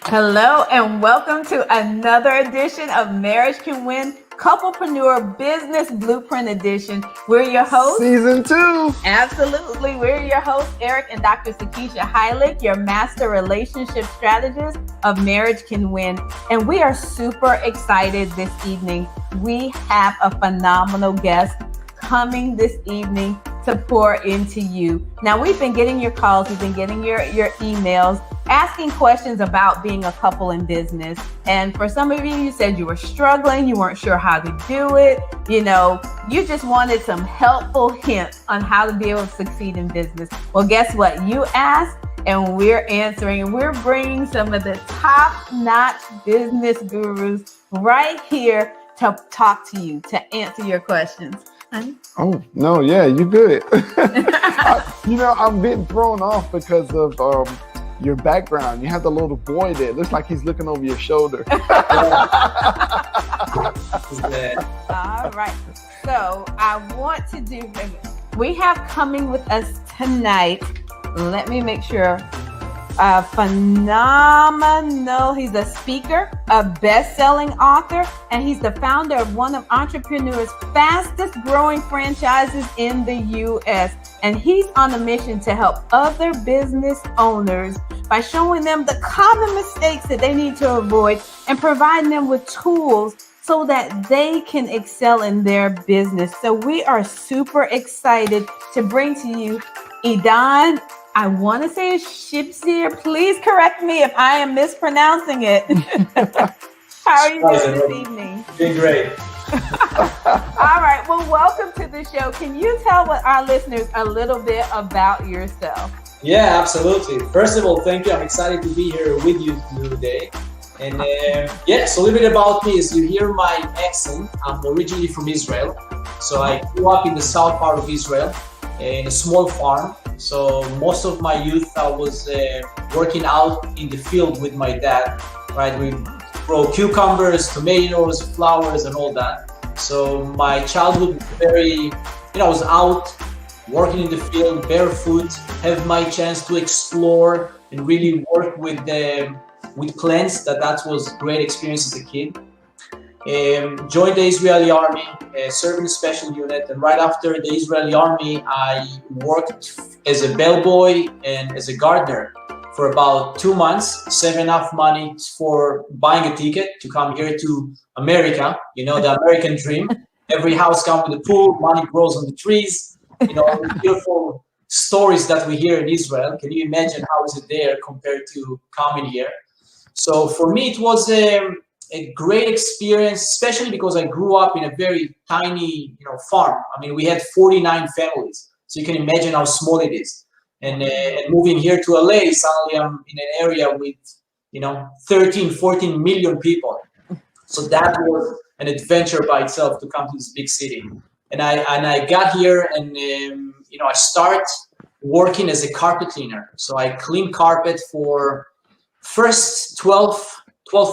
Hello and welcome to another edition of Marriage Can Win Couplepreneur Business Blueprint Edition. We're your hosts. Season 2. Absolutely. We're your hosts, Eric and Dr. Sakisha Heilig, your master relationship strategist of Marriage Can Win. And we are super excited this evening. We have a phenomenal guest coming this evening to pour into you. Now, we've been getting your calls, we've been getting your emails, asking questions about being a couple in business. And for some of you, you said you were struggling, you weren't sure how to do it. You just wanted some helpful hints on how to be able to succeed in business. Well, guess what? You asked and we're answering, and we're bringing some of the top-notch business gurus right here to talk to you, to answer your questions. Oh, no, yeah, you good. I'm getting thrown off because of your background. You have the little boy there. It looks like he's looking over your shoulder. All right. So we have coming with us tonight. Let me make sure. Phenomenal. He's a speaker, a best-selling author, and he's the founder of one of entrepreneurs' fastest growing franchises in the U.S. And he's on a mission to help other business owners by showing them the common mistakes that they need to avoid and providing them with tools so that they can excel in their business. So we are super excited to bring to you Idan. I want to say Shpizear. Please correct me if I am mispronouncing it. How are you doing this evening? Doing great. All right. Well, welcome to the show. Can you tell our listeners a little bit about yourself? Yeah, absolutely. First of all, thank you. I'm excited to be here with you today. And so a little bit about me is you hear my accent. I'm originally from Israel. So I grew up in the south part of Israel in a small farm. So most of my youth, I was working out in the field with my dad, right? We grow cucumbers, tomatoes, flowers, and all that. So my childhood was I was out working in the field, barefoot, have my chance to explore and really work with plants. That was a great experience as a kid. Joined the Israeli army, served in a special unit, and right after the Israeli army, I worked as a bellboy and as a gardener for about 2 months, saving enough money for buying a ticket to come here to America, the American dream. Every house comes with a pool, money grows on the trees, the beautiful stories that we hear in Israel. Can you imagine how is it there compared to coming here? So for me, it was a great experience, especially because I grew up in a very tiny, farm. I mean, we had 49 families, so you can imagine how small it is. And moving here to LA, suddenly I'm in an area with, 13, 14 million people. So that was an adventure by itself to come to this big city. And I got here and, I start working as a carpet cleaner. So I clean carpet for first 12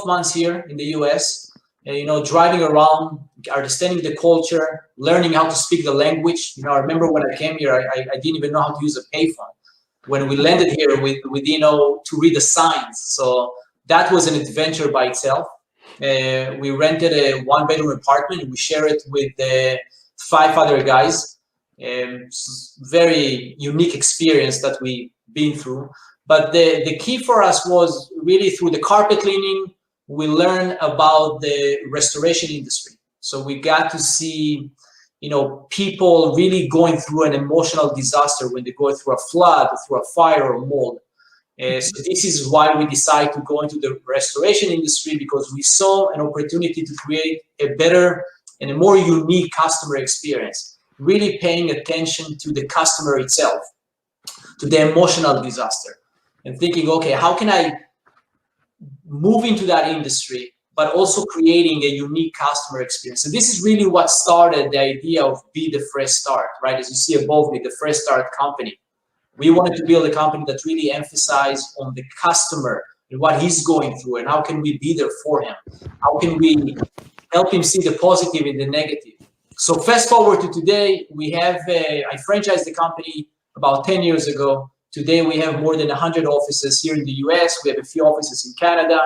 months here in the US, driving around, understanding the culture, learning how to speak the language. I remember when I came here, I didn't even know how to use a payphone. When we landed here, we didn't know to read the signs. So that was an adventure by itself. We rented a 1-bedroom apartment and we shared it with 5 other guys. Very unique experience that we've been through. But the key for us was really through the carpet cleaning, we learned about the restoration industry. So we got to see, people really going through an emotional disaster when they go through a flood, through a fire or mold. So this is why we decided to go into the restoration industry, because we saw an opportunity to create a better and a more unique customer experience, really paying attention to the customer itself, to the emotional disaster. And thinking, okay, how can I move into that industry, but also creating a unique customer experience? And this is really what started the idea of Be the Fresh Start, right? As you see above me, the Fresh Start company. We wanted to build a company that really emphasized on the customer and what he's going through, and how can we be there for him? How can we help him see the positive in the negative? So fast forward to today, I franchised the company about 10 years ago Today, we have more than 100 offices here in the US. We have a few offices in Canada.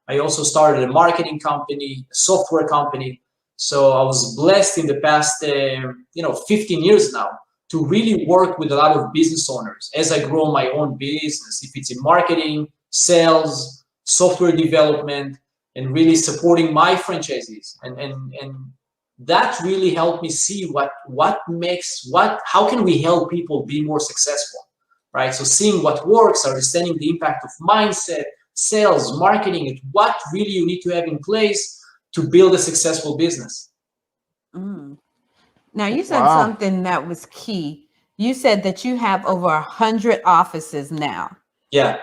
I also started a marketing company, a software company. So I was blessed in the past, 15 years now to really work with a lot of business owners as I grow my own business, if it's in marketing, sales, software development, and really supporting my franchisees. And that really helped me see how can we help people be more successful, right? So seeing what works, understanding the impact of mindset, sales, marketing, and what really you need to have in place to build a successful business. Now, you said something that was key. You said that you have over 100 offices now. Yeah.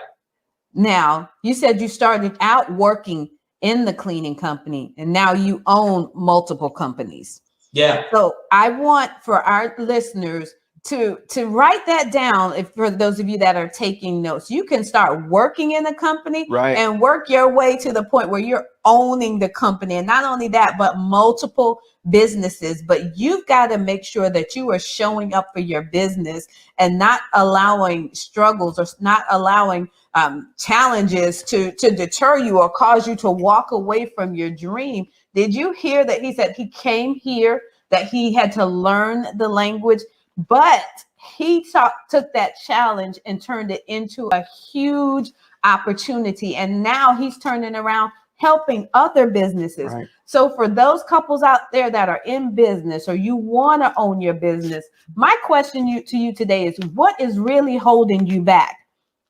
Now, you said you started out working in the cleaning company and now you own multiple companies. Yeah. So I want for our listeners to write that down. If for those of you that are taking notes, you can start working in a company and work your way to the point where you're owning the company. And not only that, but multiple businesses. But you've got to make sure that you are showing up for your business and not allowing struggles or not allowing challenges to deter you or cause you to walk away from your dream. Did you hear that he said he came here, that he had to learn the language, but he took that challenge and turned it into a huge opportunity. And now he's turning around helping other businesses. Right. So for those couples out there that are in business or you want to own your business, my question to you today is, what is really holding you back?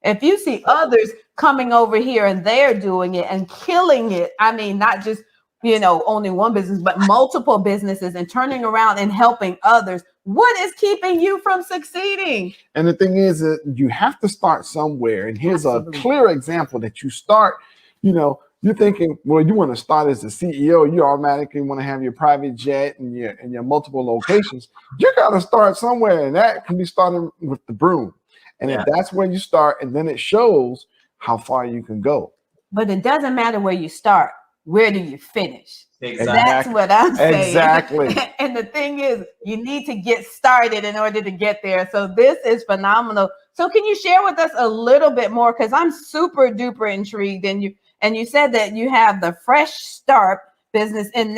If you see others coming over here and they're doing it and killing it, I mean, not just, only one business, but multiple businesses and turning around and helping others, what is keeping you from succeeding? And the thing is that you have to start somewhere. And here's a clear example that you start, you're thinking, well, you want to start as a CEO, you automatically want to have your private jet and your multiple locations. You got to start somewhere, and that can be starting with the broom. And if that's where you start, and then it shows how far you can go. But it doesn't matter where you start. Where do you finish? Exactly. That's what I'm saying. Exactly. And the thing is, you need to get started in order to get there. So this is phenomenal. So can you share with us a little bit more? Because I'm super duper intrigued. And you said that you have the Fresh Start business and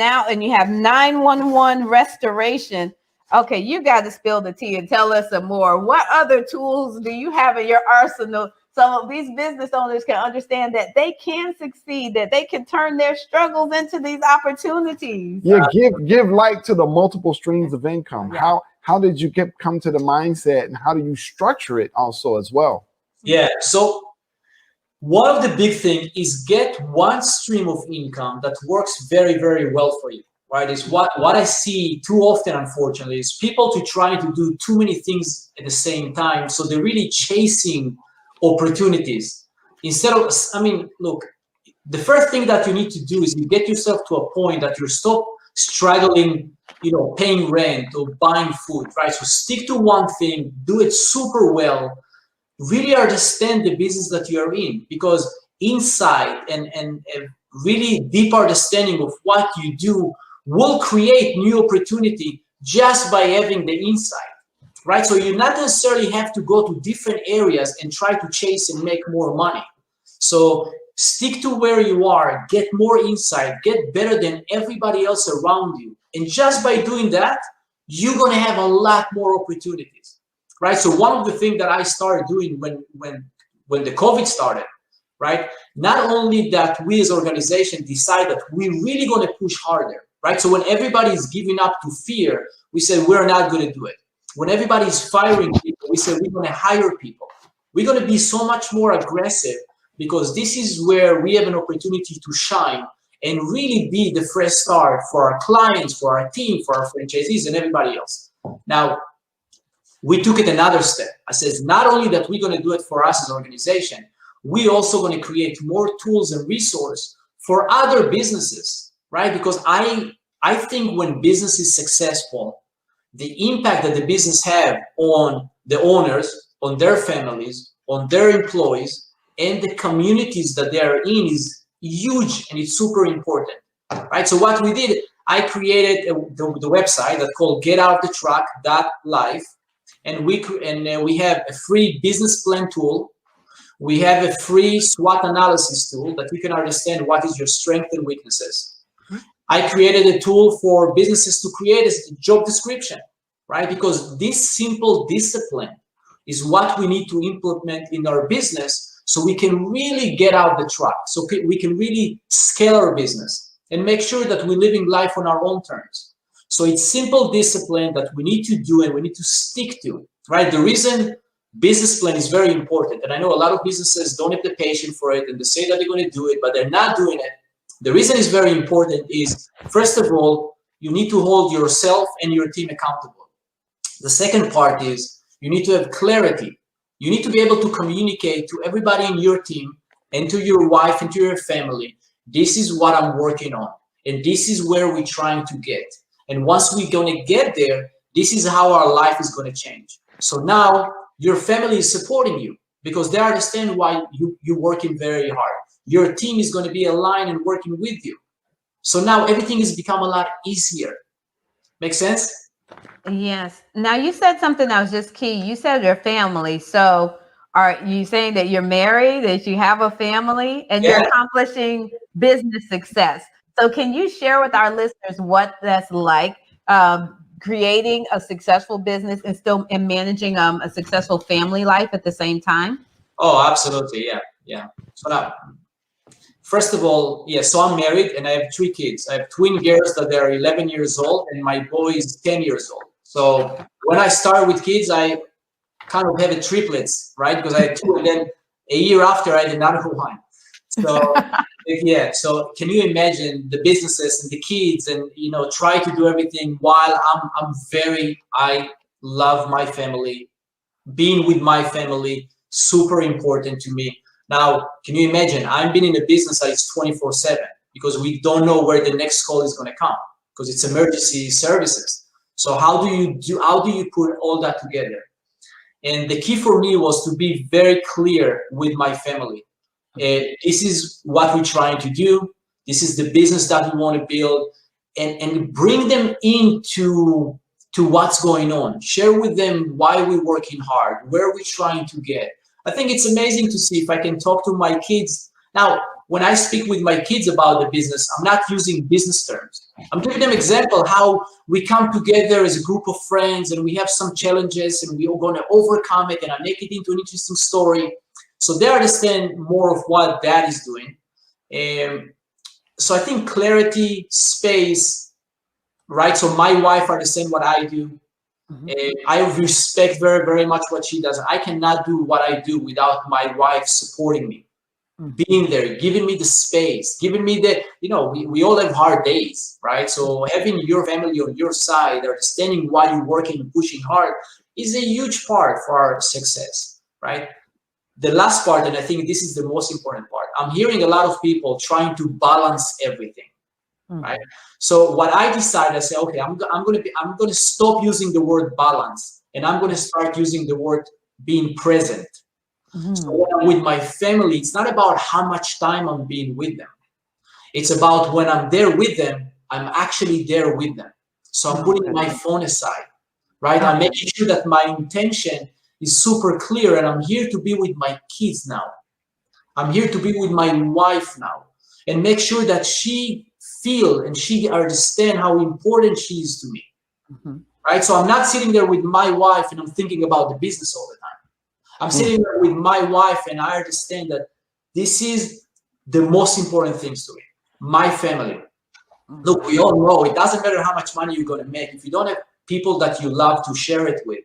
you have 911 restoration. Okay, you got to spill the tea and tell us some more. What other tools do you have in your arsenal so these business owners can understand that they can succeed, that they can turn their struggles into these opportunities? Yeah, give light to the multiple streams of income. Yeah. How did you come to the mindset, and how do you structure it also as well? Yeah, so one of the big things is get one stream of income that works very, very well for you. Right, is what I see too often, unfortunately, is people trying to do too many things at the same time. So they're really chasing opportunities instead of, look, the first thing that you need to do is you get yourself to a point that you stop struggling, paying rent or buying food, right? So stick to one thing, do it super well, really understand the business that you are in, because insight and a really deep understanding of what you do will create new opportunity just by having the insight, right? So you not necessarily have to go to different areas and try to chase and make more money. So stick to where you are, get more insight, get better than everybody else around you. And just by doing that, you're going to have a lot more opportunities, right? So one of the things that I started doing when the COVID started, right? Not only that we as an organization decide that we're really going to push harder, right? So when everybody is giving up to fear, we say we're not going to do it. When everybody is firing people, we say we're going to hire people. We're going to be so much more aggressive because this is where we have an opportunity to shine and really be the fresh start for our clients, for our team, for our franchisees, and everybody else. Now, we took it another step. I says not only that we're going to do it for us as an organization, we're also going to create more tools and resources for other businesses. Right? Because I think when business is successful, the impact that the business have on the owners, on their families, on their employees, and the communities that they are in is huge, and it's super important. Right? So what we did, I created the website that's called getoutoftetruck.life, and we have a free business plan tool. We have a free SWOT analysis tool that you can understand what is your strength and weaknesses. I created a tool for businesses to create a job description, right? Because this simple discipline is what we need to implement in our business so we can really get out the truck, so we can really scale our business and make sure that we're living life on our own terms. So it's simple discipline that we need to do and we need to stick to, right? The reason business plan is very important, and I know a lot of businesses don't have the patience for it, and they say that they're going to do it, but they're not doing it. The reason it's very important is, first of all, you need to hold yourself and your team accountable. The second part is you need to have clarity. You need to be able to communicate to everybody in your team and to your wife and to your family, this is what I'm working on, and this is where we're trying to get. And once we're going to get there, this is how our life is going to change. So now your family is supporting you because they understand why you're working very hard. Your team is going to be aligned and working with you. So now everything has become a lot easier. Make sense? Yes. Now you said something that was just key. You said your family. So are you saying that you're married, that you have a family, and you're accomplishing business success? So can you share with our listeners what that's like, creating a successful business and still managing a successful family life at the same time? Oh, absolutely. Yeah. So now, first of all, so I'm married and I have 3 kids. I have twin girls that are 11 years old and my boy is 10 years old. So when I started with kids, I kind of have a triplets, right? Because I had 2 and then a year after I had another one. So so can you imagine the businesses and the kids and, try to do everything while I love my family. Being with my family, super important to me. Now, can you imagine? I've been in a business that is 24/7 because we don't know where the next call is going to come because it's emergency services. So how do you put all that together? And the key for me was to be very clear with my family. This is what we're trying to do. This is the business that we want to build, and bring them into what's going on. Share with them why we're working hard, where we're trying to get. I think it's amazing to see if I can talk to my kids. Now, when I speak with my kids about the business, I'm not using business terms. I'm giving them example how we come together as a group of friends and we have some challenges and we're going to overcome it, and I make it into an interesting story. So they understand more of what Dad is doing. So I think clarity, space, right? So my wife understands what I do. I respect very, very much what she does. I cannot do what I do without my wife supporting me, being there, giving me the space, giving me the, we all have hard days, right? So having your family on your side, understanding why you're working and pushing hard is a huge part for our success, right? The last part, and I think this is the most important part, I'm hearing a lot of people trying to balance everything. Right. So what I decided, I say, okay, I'm going to stop using the word balance, and I'm going to start using the word being present. So when I'm with my family, it's not about how much time I'm being with them. It's about when I'm there with them, I'm actually there with them. So I'm putting my phone aside, right? I'm making sure that my intention is super clear, and I'm here to be with my kids now. I'm here to be with my wife now, and make sure that she feel and she understand how important she is to me, right? So I'm not sitting there with my wife and I'm thinking about the business all the time. I'm sitting there with my wife and I understand that this is the most important things to me, my family. Look, we all know it doesn't matter how much money you're going to make. If you don't have people that you love to share it with,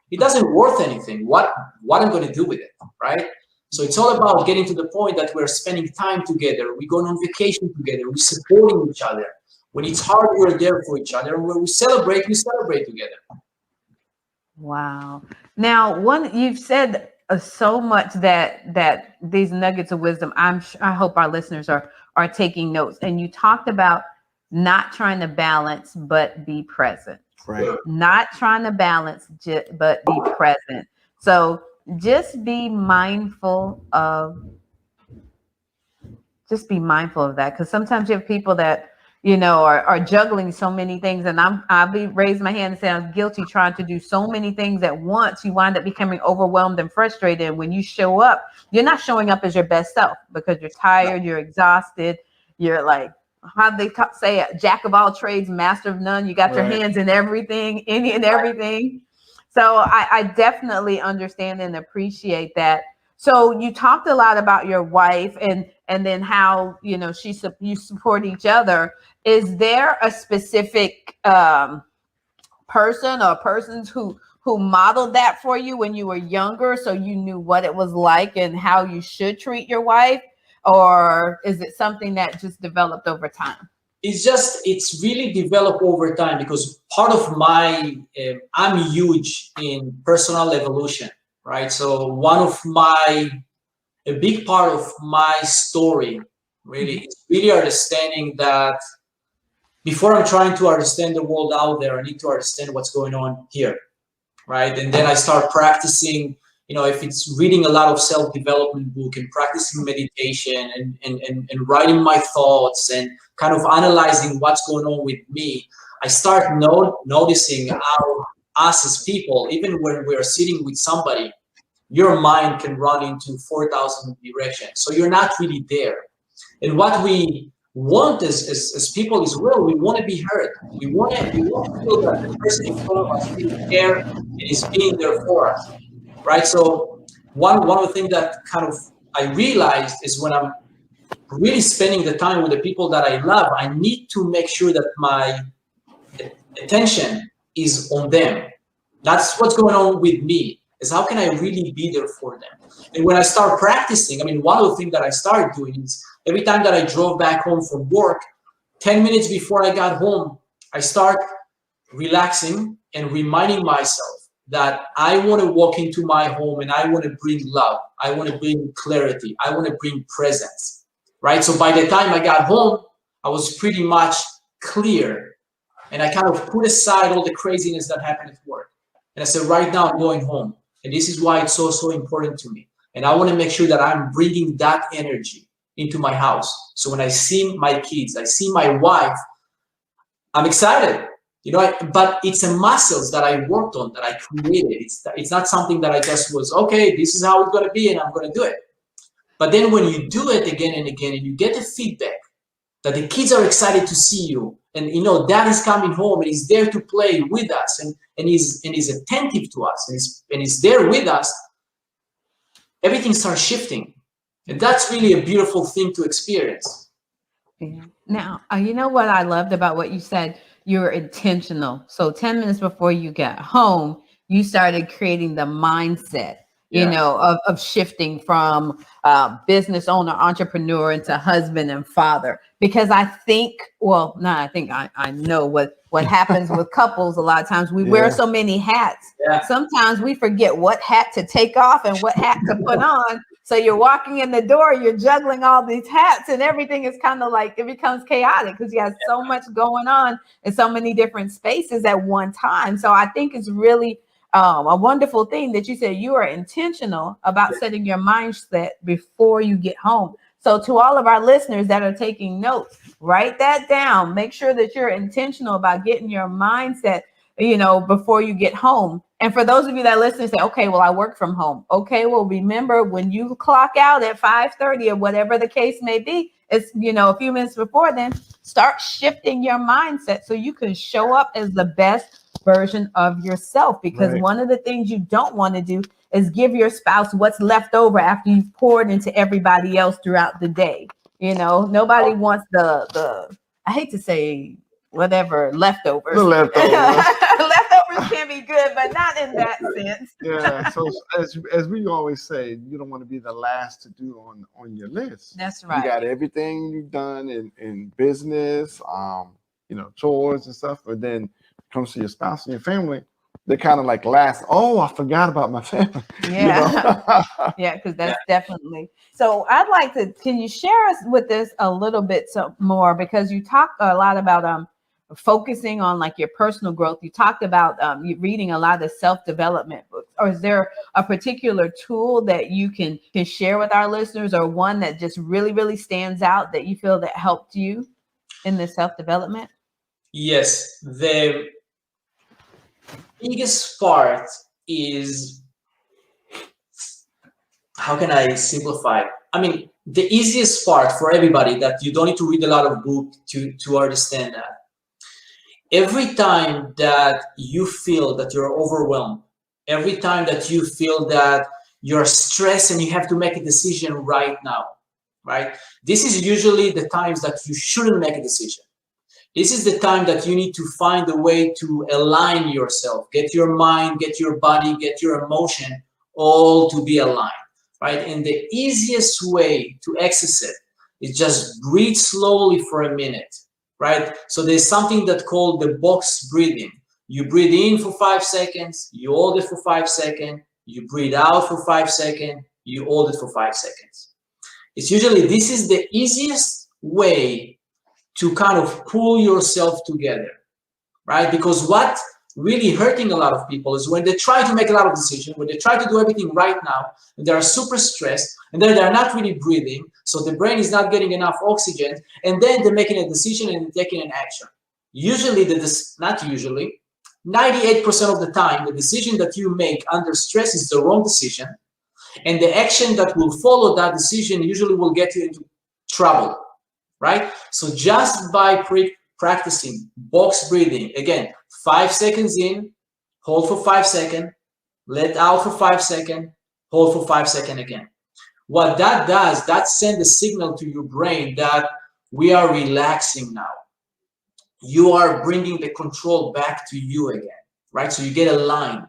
it doesn't worth anything. What I'm going to do with it, right? So it's all about getting to the point that we're spending time together. We're going on vacation together. We're supporting each other. When it's hard, we're there for each other. And when we celebrate together. Wow. Now, you've said so much that these nuggets of wisdom, I hope our listeners are taking notes. And you talked about not trying to balance, but be present. Right. Not trying to balance, but be present. So just be mindful of that, because sometimes you have people that are juggling so many things. And I'll be raise my hand and say I'm guilty trying to do so many things at once. You wind up becoming overwhelmed and frustrated. And when you show up, you're not showing up as your best self because you're tired, you're exhausted, you're like, how they say a jack of all trades, master of none. You got your hands in everything, any and everything. So I definitely understand and appreciate that. So you talked a lot about your wife and then how, you support each other. Is there a specific person or persons who modeled that for you when you were younger, so you knew what it was like and how you should treat your wife? Or is it something that just developed over time? It's really developed over time because part of I'm huge in personal evolution, right? So a big part of my story really is really understanding that before I'm trying to understand the world out there, I need to understand what's going on here, right? And then I start practicing, if it's reading a lot of self-development book and practicing meditation and writing my thoughts and kind of analyzing what's going on with me, I start noticing how us as people, even when we're sitting with somebody, your mind can run into 4,000 directions. So you're not really there. And what we want as people is, well, we want to be heard. We want to feel that the person in front of us is there and is being there for us, right? So one of the things that kind of I realized is when I'm really spending the time with the people that I love, I need to make sure that my attention is on them. That's what's going on with me, is how can I really be there for them? And when I start practicing, one of the things that I started doing is every time that I drove back home from work, 10 minutes before I got home, I start relaxing and reminding myself that I want to walk into my home and I want to bring love. I want to bring clarity. I want to bring presence, right? So by the time I got home, I was pretty much clear. And I kind of put aside all the craziness that happened at work. And I said, right now I'm going home. And this is why it's so important to me. And I want to make sure that I'm bringing that energy into my house. So when I see my kids, I see my wife, I'm excited. But it's a muscles that I worked on, that I created. It's not something that I just was, okay, this is how it's going to be and I'm going to do it. But then when you do it again and again and you get the feedback that the kids are excited to see you, and dad is coming home and he's there to play with us and he's attentive to us and he's there with us, everything starts shifting. And that's really a beautiful thing to experience. Yeah. Now, you know what I loved about what you said? You were intentional. So 10 minutes before you got home, you started creating the mindset, of shifting from business owner, entrepreneur into husband and father. Because I think, I know what happens with couples. A lot of times we wear so many hats. Yeah. Sometimes we forget what hat to take off and what hat to put on. So you're walking in the door, you're juggling all these hats and everything is kind of like, it becomes chaotic because you have so much going on in so many different spaces at one time. So I think it's really a wonderful thing that you said you are intentional about setting your mindset before you get home. So to all of our listeners that are taking notes, write that down. Make sure that you're intentional about getting your mindset, before you get home. And for those of you that listen and say, okay, well, I work from home. Okay, well, remember when you clock out at 5:30 or whatever the case may be, it's, a few minutes before then, start shifting your mindset so you can show up as the best version of yourself. Because one of the things you don't want to do is give your spouse what's left over after you've poured into everybody else throughout the day. Nobody wants the I hate to say whatever leftovers. The leftovers. Leftovers can be good, but not in that sense. Yeah. So as we always say, you don't want to be the last to do on your list. That's right. You got everything you've done in business, chores and stuff, but then it comes to your spouse and your family, they're kind of like last. Oh, I forgot about my family. Yeah. Yeah, because that's definitely. So I'd like to, can you share us with this a little bit more? Because you talked a lot about focusing on like your personal growth. You talked about you reading a lot of self-development books. Or is there a particular tool that you can share with our listeners, or one that just really, really stands out that you feel that helped you? in the self-development? Yes, the biggest part is, how can I simplify it? I mean, the easiest part for everybody, that you don't need to read a lot of book to understand that. Every time that you feel that you're overwhelmed, every time that you feel that you're stressed and you have to make a decision right now, right? This is usually the times that you shouldn't make a decision. This is the time that you need to find a way to align yourself, get your mind, get your body, get your emotion all to be aligned, right? And the easiest way to access it is just breathe slowly for a minute, right? So there's something that's called the box breathing. You breathe in for 5 seconds, you hold it for 5 seconds, you breathe out for 5 seconds, you hold it for 5 seconds. It's usually, this is the easiest way to kind of pull yourself together, right? Because what really hurting a lot of people is when they try to make a lot of decisions, when they try to do everything right now, and they are super stressed, and then they're not really breathing, so the brain is not getting enough oxygen, and then they're making a decision and taking an action. Usually, not usually, 98% of the time, the decision that you make under stress is the wrong decision, and the action that will follow that decision usually will get you into trouble, right? So just by practicing box breathing, again, 5 seconds in, hold for 5 seconds, let out for 5 seconds, hold for 5 seconds again. What that does, that sends a signal to your brain that we are relaxing now. You are bringing the control back to you again, right? So you get aligned.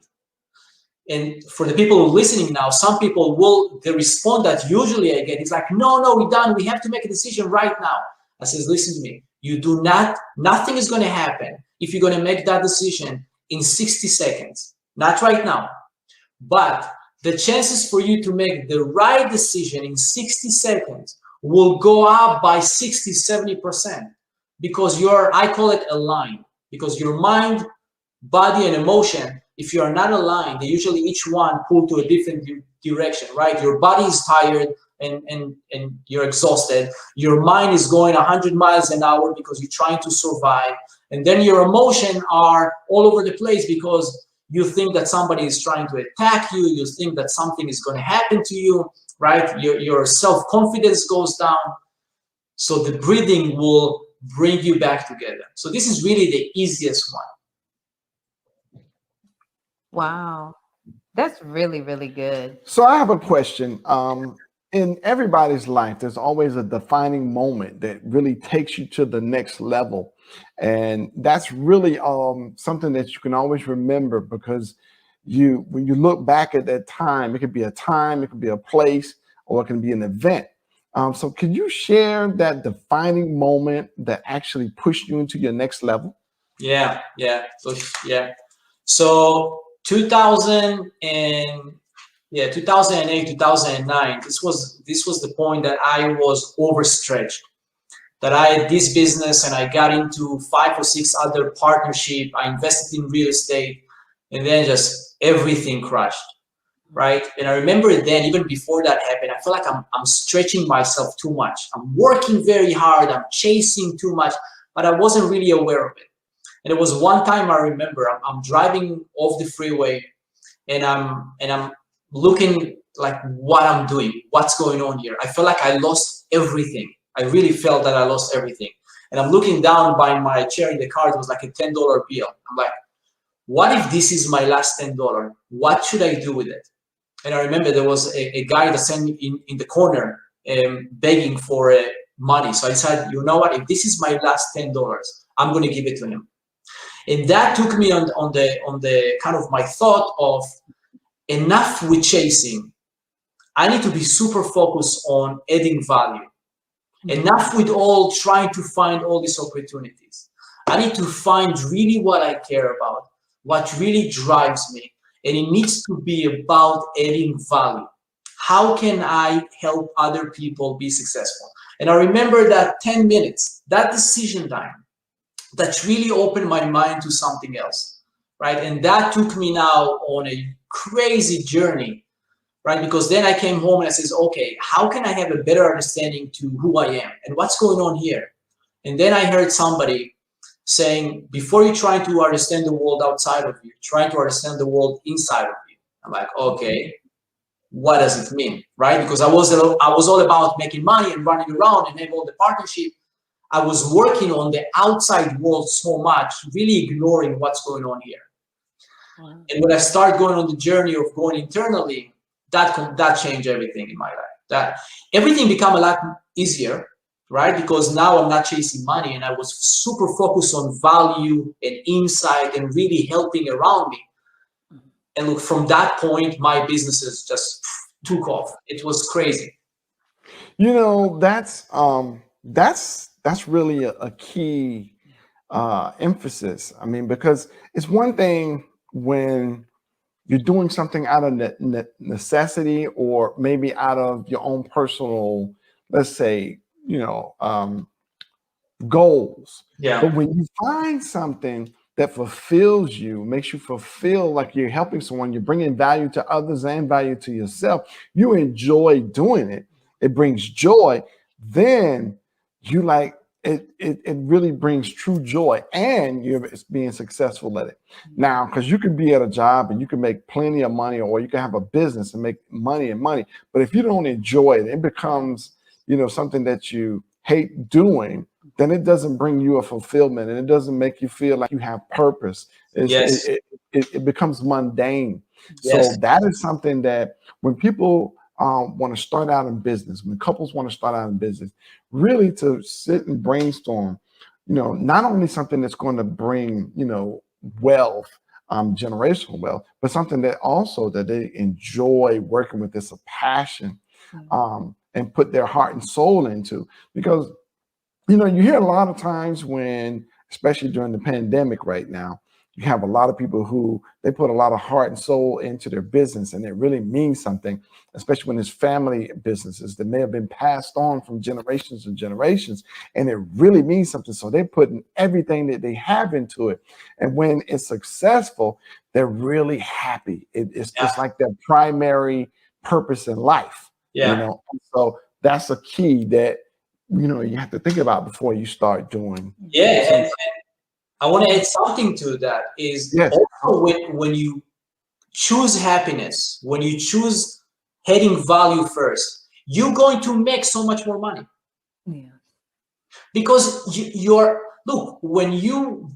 And for the people who are listening now, some people will, the response that usually I get is like, no, we're done. We have to make a decision right now. I says, listen to me. You do not, nothing is going to happen if you're going to make that decision in 60 seconds. Not right now. But the chances for you to make the right decision in 60 seconds will go up by 60, 70%. Because you're, I call it aligned. Because your mind, body, and emotion, if you are not aligned, they usually each one pull to a different direction, right? Your body is tired and you're exhausted. Your mind is going 100 miles an hour because you're trying to survive. And then your emotions are all over the place because you think that somebody is trying to attack you. You think that something is going to happen to you, right? Your self-confidence goes down. So the breathing will bring you back together. So this is really the easiest one. Wow. That's really, really good. So I have a question. In everybody's life, there's always a defining moment that really takes you to the next level. And that's really something that you can always remember, because when you look back at that time, it could be a time, it could be a place, or it can be an event. So can you share that defining moment that actually pushed you into your next level? Yeah. So 2008, 2009, this was the point that I was overstretched, that I had this business and I got into 5 or 6 other partnerships. I invested in real estate, and then just everything crashed, right? And I remember then, even before that happened, I feel like I'm stretching myself too much. I'm working very hard, I'm chasing too much, but I wasn't really aware of it. And it was one time I remember I'm driving off the freeway, and I'm looking like what I'm doing, what's going on here. I felt like I lost everything. I really felt that I lost everything. And I'm looking down by my chair in the car. It was like a $10 bill. I'm like, what if this is my last $10? What should I do with it? And I remember there was a guy that sent me in the corner begging for money. So I decided, you know what? If this is my last $10, I'm going to give it to him. And that took me on the kind of my thought of, enough with chasing. I need to be super focused on adding value. Enough with all trying to find all these opportunities. I need to find really what I care about, what really drives me. And it needs to be about adding value. How can I help other people be successful? And I remember that 10 minutes, that decision time, that really opened my mind to something else, right? And that took me now on a crazy journey, right? Because then I came home and I says, okay, how can I have a better understanding to who I am and what's going on here? And then I heard somebody saying, before you try to understand the world outside of you, try to understand the world inside of you. I'm like, okay, what does it mean, right? Because I was all about making money and running around and having all the partnership. I was working on the outside world so much, really ignoring what's going on here. Wow. And when I started going on the journey of going internally, that changed everything in my life. That everything became a lot easier, right? Because now I'm not chasing money, and I was super focused on value and insight and really helping around me. And look, from that point, my businesses just took off. It was crazy. You know, that's really a key emphasis. I mean, because it's one thing when you're doing something out of necessity, or maybe out of your own personal, let's say, goals. Yeah. But when you find something that fulfills you, makes you fulfill like you're helping someone, you're bringing value to others and value to yourself, you enjoy doing it, it brings joy, then you like it really brings true joy, and you're being successful at it. Now, because you can be at a job and you can make plenty of money, or you can have a business and make money, but if you don't enjoy it, it becomes, something that you hate doing, then it doesn't bring you a fulfillment, and it doesn't make you feel like you have purpose. Yes. It becomes mundane. Yes. So that is something that when people want to start out in business, when couples want to start out in business, really to sit and brainstorm, not only something that's going to bring, wealth, generational wealth, but something that also that they enjoy working with, this a passion, and put their heart and soul into. Because you hear a lot of times when, especially during the pandemic right now, you have a lot of people who they put a lot of heart and soul into their business, and it really means something, especially when it's family businesses that may have been passed on from generations and generations, and it really means something. So they're putting everything that they have into it. And when it's successful, they're really happy. It's just like their primary purpose in life. And so that's a key that you have to think about before you start doing. Yeah, and I want to add something to that. Is also when you choose happiness, when you choose heading value first, you're going to make so much more money. Yeah. Because look, when you,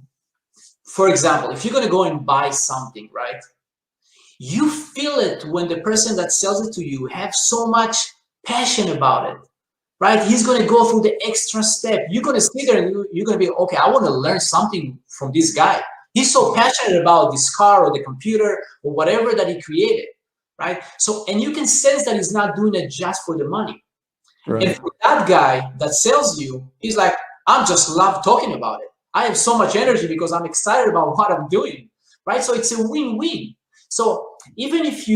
for example, if you're going to go and buy something, right? You feel it when the person that sells it to you have so much passion about it. Right? He's going to go through the extra step. You're going to sit there and you're going to be, okay, I want to learn something from this guy. He's so passionate about this car or the computer or whatever that he created, right? So, and you can sense that he's not doing it just for the money. Right. And for that guy that sells you, he's like, I just love talking about it. I have so much energy because I'm excited about what I'm doing, right? So it's a win-win. So even if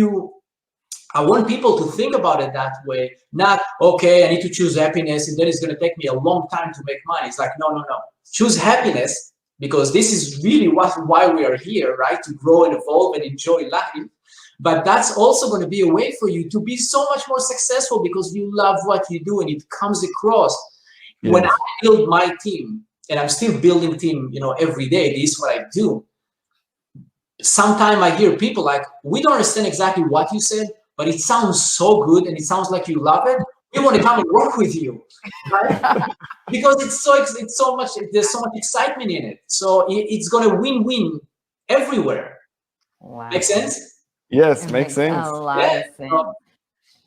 I want people to think about it that way, not, okay, I need to choose happiness and then it's going to take me a long time to make money. It's like, no. Choose happiness, because this is really why we are here, right? To grow and evolve and enjoy life. But that's also going to be a way for you to be so much more successful because you love what you do and it comes across. Yes. When I build my team, and I'm still building team, every day, this is what I do. Sometimes I hear people like, we don't understand exactly what you said, but it sounds so good and it sounds like you love it. We want to come and work with you, right? Because there's so much excitement in it. So it's going to win-win everywhere. Wow. Make sense? Yes, makes sense. A lot of sense.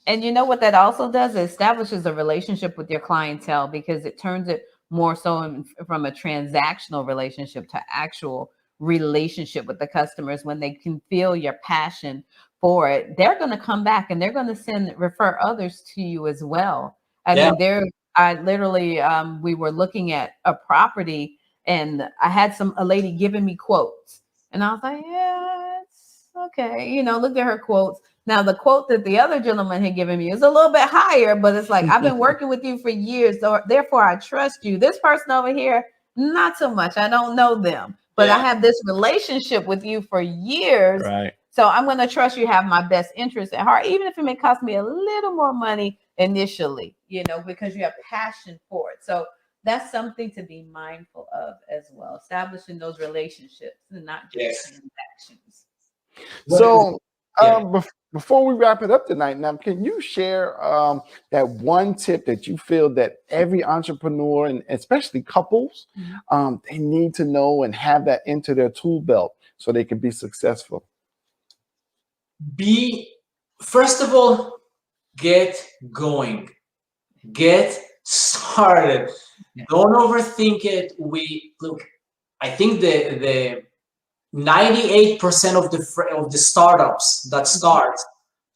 And you know what that also does? It establishes a relationship with your clientele, because it turns it more so from a transactional relationship to actual relationship with the customers. When they can feel your passion for it, they're going to come back and they're going to refer others to you as well. I mean, I literally, we were looking at a property and I had a lady giving me quotes and I was like, yeah, it's okay. Looked at her quotes. Now the quote that the other gentleman had given me is a little bit higher, but it's like, I've been working with you for years, so therefore I trust you. This person over here, not so much. I don't know them, but I have this relationship with you for years. Right. So I'm going to trust you have my best interest at heart, even if it may cost me a little more money initially, because you have passion for it. So that's something to be mindful of as well, establishing those relationships and not just transactions. So, Yeah. before we wrap it up tonight, now, can you share that one tip that you feel that every entrepreneur, and especially couples, they need to know and have that into their tool belt so they can be successful? First of all, get going. Get started. Don't overthink it. I think the 98% of the startups that start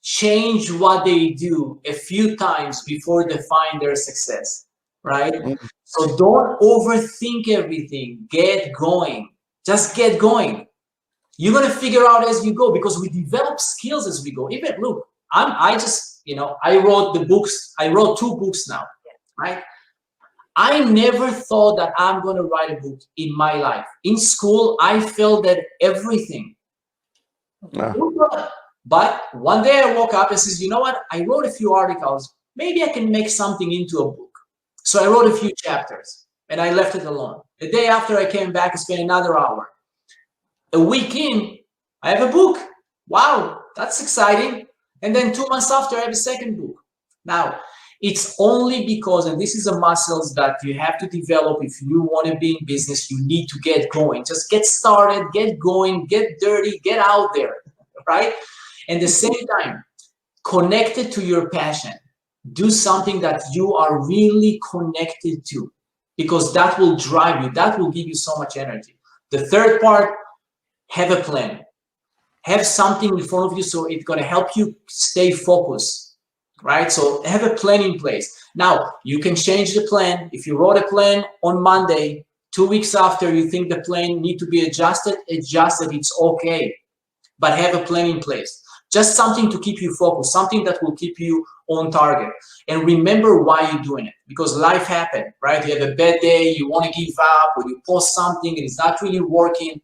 change what they do a few times before they find their success, right? So don't overthink everything. Get going. Just get going. You're gonna figure out as you go, because we develop skills as we go. Even look, I wrote the books. I wrote 2 books now, right? I never thought that I'm going to write a book in my life. In school, I failed at everything. But one day I woke up and says, you know what? I wrote a few articles. Maybe I can make something into a book. So I wrote a few chapters and I left it alone. The day after, I came back and spent another hour. A week in, I have a book. Wow, that's exciting. And then 2 months after, I have a second book. Now, it's only because, and this is a muscles that you have to develop if you want to be in business, you need to get going. Just get started, get going, get dirty, get out there, right? And at the same time, connect it to your passion. Do something that you are really connected to, because that will drive you. That will give you so much energy. The third part, have a plan. Have something in front of you so it's going to help you stay focused, right? So have a plan in place. Now, you can change the plan. If you wrote a plan on Monday, 2 weeks after you think the plan need to be adjusted, it's okay. But have a plan in place. Just something to keep you focused, something that will keep you on target. And remember why you're doing it, because life happened, right? You have a bad day, you want to give up, or you post something and it's not really working.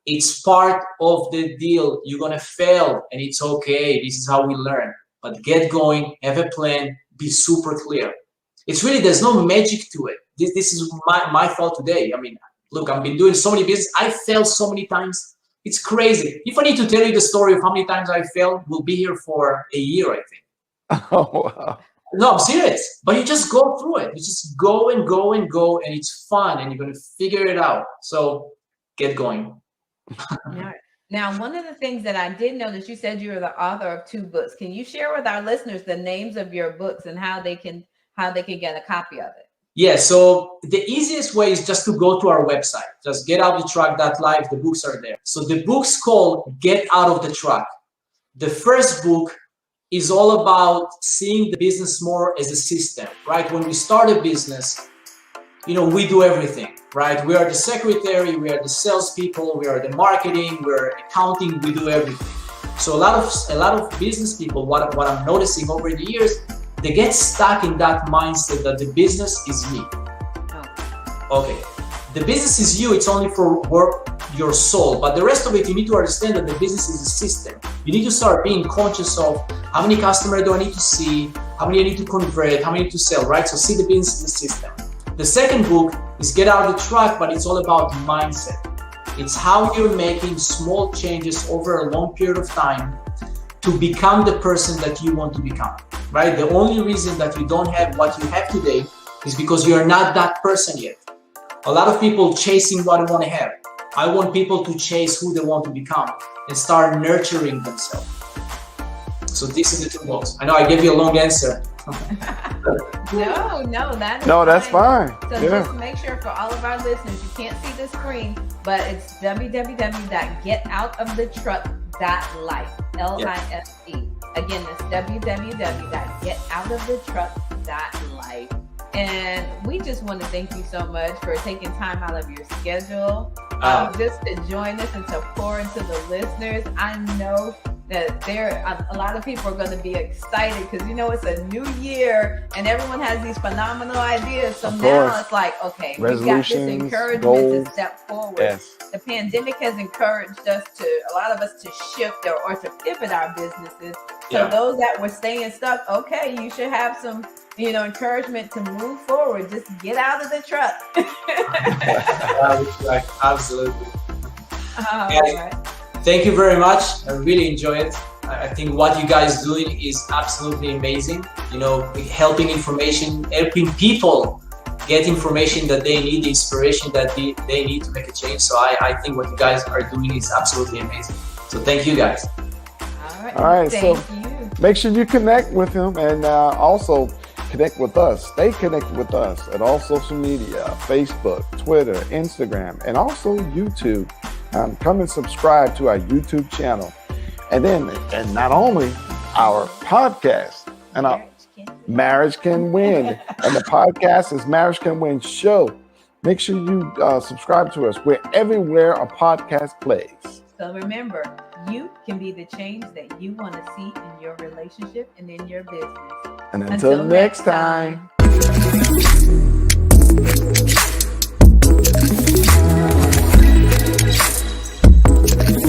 It's part of the deal. You're going to fail and it's okay. This is how we learn. But get going, have a plan, be super clear. It's really, there's no magic to it. This is my fault today. I mean, look, I've been doing so many business. I failed so many times. It's crazy. If I need to tell you the story of how many times I failed, we'll be here for a year, I think. Oh, wow. No, I'm serious. But you just go through it. You just go and go and go, and it's fun, and you're going to figure it out. So get going. Now, one of the things that I did notice, you said you were the author of 2 books. Can you share with our listeners the names of your books and how they can get a copy of it? Yeah, so the easiest way is just to go to our website. Just getoutoftetruck.live. The books are there. So the book's called Get Out of the Truck. The first book is all about seeing the business more as a system, right? When we start a business, you know, we do everything, right? We are the secretary, we are the salespeople, we are the marketing, we're accounting, we do everything. So a lot of business people, what I'm noticing over the years, they get stuck in that mindset that the business is me. Okay, the business is you, it's only for work your soul, but the rest of it, you need to understand that the business is a system. You need to start being conscious of how many customers do I need to see, how many I need to convert, how many to sell, right? So see the business as a system. The second book is Get Out of the Truck, but it's all about mindset. It's how you're making small changes over a long period of time to become the person that you want to become, right? The only reason that you don't have what you have today is because you're not that person yet. A lot of people chasing what they want to have. I want people to chase who they want to become and start nurturing themselves. So this is the 2 books. I know I gave you a long answer. No, that's fine. So just make sure for all of our listeners, you can't see the screen, but it's www.getoutoftetruck.life. LIFE. Again, it's www.getoutoftetruck.life. And we just want to thank you so much for taking time out of your schedule just to join us and to pour into the listeners. I know that a lot of people are going to be excited because, you know, it's a new year and everyone has these phenomenal ideas. So now it's like, okay, we've got this encouragement to step forward. Yes. The pandemic has encouraged us a lot of us to shift or to pivot our businesses. So those that were staying stuck, okay, you should have some encouragement to move forward. Just get out of the truck. Absolutely. Guys, right. Thank you very much. I really enjoy it. I think what you guys doing is absolutely amazing. Helping people get information that they need, the inspiration that they need to make a change. So I think what you guys are doing is absolutely amazing. So thank you guys. All right. Thank So you. make sure you connect with him and also connect with us. Stay connected with us at all social media, Facebook, Twitter, Instagram, and also YouTube. Come and subscribe to our YouTube channel. And not only our podcast and our Marriage Can Win. And the podcast is Marriage Can Win Show. Make sure you subscribe to us. We're everywhere a podcast plays. So remember, you can be the change that you want to see in your relationship and in your business. And until next time.